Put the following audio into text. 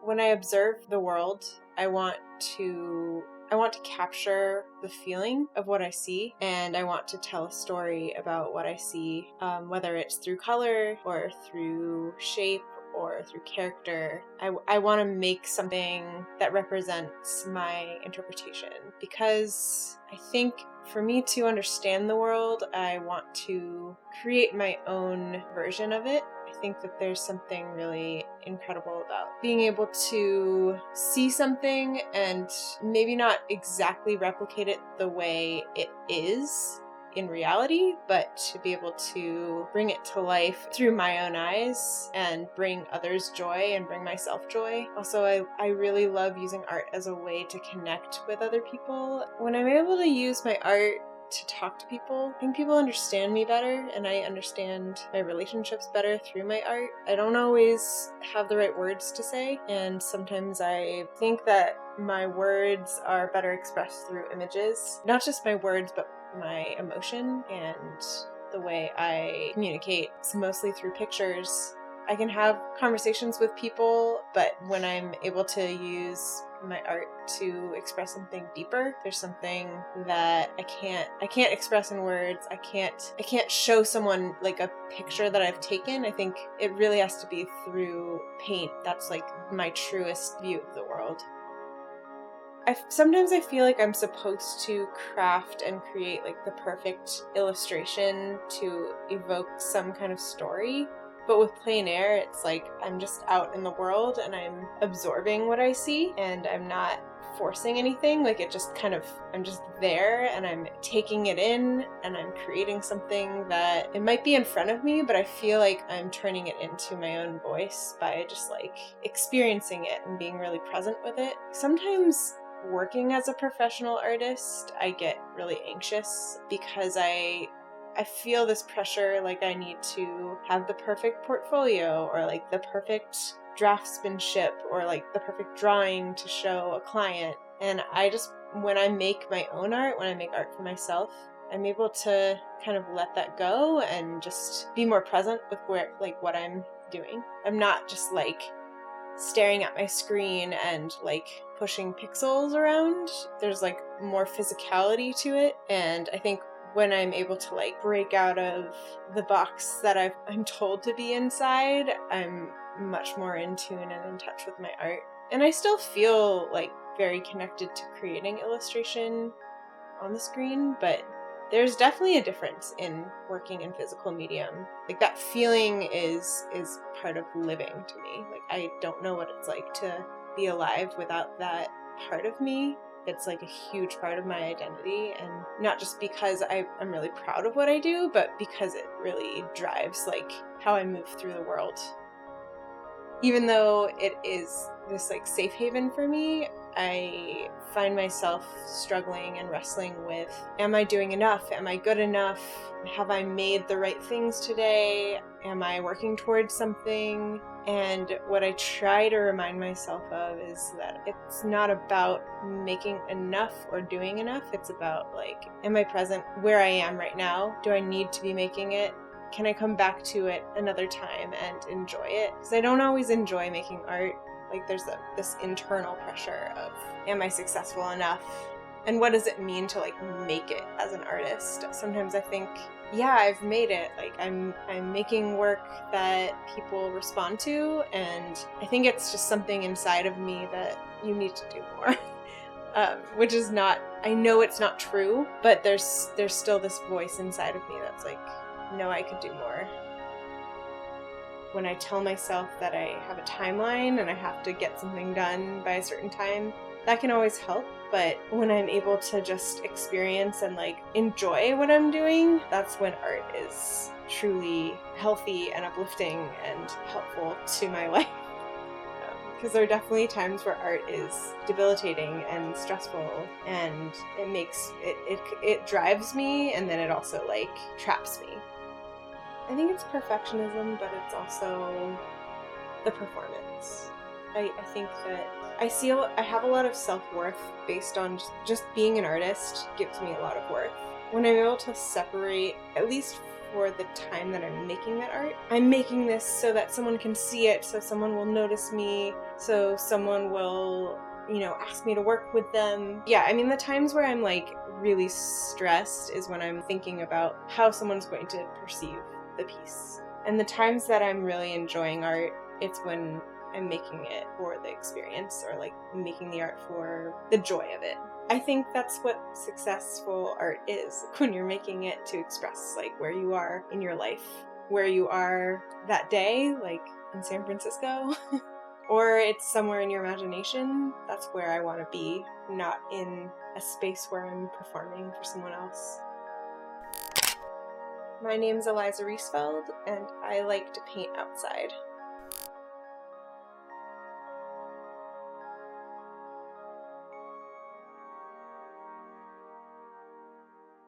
when I observe the world, I want to capture the feeling of what I see, and I want to tell a story about what I see, whether it's through color or through shape or through character. I want to make something that represents my interpretation, because I think for me to understand the world, I want to create my own version of it. I think that there's something really incredible about being able to see something and maybe not exactly replicate it the way it is in reality, but to be able to bring it to life through my own eyes and bring others joy and bring myself joy. Also, I really love using art as a way to connect with other people. When I'm able to use my art to talk to people, I think people understand me better, and I understand my relationships better through my art. I don't always have the right words to say, and sometimes I think that my words are better expressed through images. Not just my words, but my emotion and the way I communicate. It's mostly through pictures. I can have conversations with people, but when I'm able to use my art to express something deeper, there's something that I can't express in words. I can't show someone like a picture that I've taken. I think it really has to be through paint. That's like my truest view of the world. Sometimes I feel like I'm supposed to craft and create like the perfect illustration to evoke some kind of story. But with plein air, it's like I'm just out in the world and I'm absorbing what I see, and I'm not forcing anything. Like it just kind of, I'm just there and I'm taking it in and I'm creating something that it might be in front of me, but I feel like I'm turning it into my own voice by just like experiencing it and being really present with it. Sometimes working as a professional artist, I get really anxious because I feel this pressure, like I need to have the perfect portfolio or like the perfect draftsmanship or like the perfect drawing to show a client. And I just, when I make my own art, when I make art for myself, I'm able to kind of let that go and just be more present with what I'm doing. I'm not just like staring at my screen and like pushing pixels around. There's like more physicality to it, and I think when I'm able to like break out of the box that I'm told to be inside, I'm much more in tune and in touch with my art. And I still feel like very connected to creating illustration on the screen, but there's definitely a difference in working in physical medium. Like that feeling is part of living to me. Like I don't know what it's like to be alive without that part of me. It's like a huge part of my identity, and not just because I'm really proud of what I do, but because it really drives like how I move through the world. Even though it is this like safe haven for me, I find myself struggling and wrestling with, am I doing enough? Am I good enough? Have I made the right things today? Am I working towards something? And what I try to remind myself of is that it's not about making enough or doing enough. It's about like, am I present where I am right now? Do I need to be making it? Can I come back to it another time and enjoy it? Because I don't always enjoy making art. Like there's this internal pressure of, am I successful enough? And what does it mean to like make it as an artist? Sometimes I think, yeah, I've made it. Like I'm making work that people respond to, and I think it's just something inside of me that you need to do more. Which is not, I know it's not true, but there's still this voice inside of me that's like, no, I could do more. When I tell myself that I have a timeline and I have to get something done by a certain time, that can always help. But when I'm able to just experience and like enjoy what I'm doing, that's when art is truly healthy and uplifting and helpful to my life. Because there are definitely times where art is debilitating and stressful, and it drives me, and then it also like traps me. I think it's perfectionism, but it's also the performance. I think that I have a lot of self-worth based on just being an artist gives me a lot of worth. When I'm able to separate, at least for the time that I'm making that art. I'm making this so that someone can see it, so someone will notice me, so someone will, ask me to work with them. Yeah, I mean, the times where I'm like really stressed is when I'm thinking about how someone's going to perceive the piece. And the times that I'm really enjoying art, it's when I'm making it for the experience, or like making the art for the joy of it. I think that's what successful art is, when you're making it to express like where you are in your life, where you are that day, like in San Francisco, or it's somewhere in your imagination. That's where I want to be, not in a space where I'm performing for someone else. My name's Eliza Reisfeld, and I like to paint outside.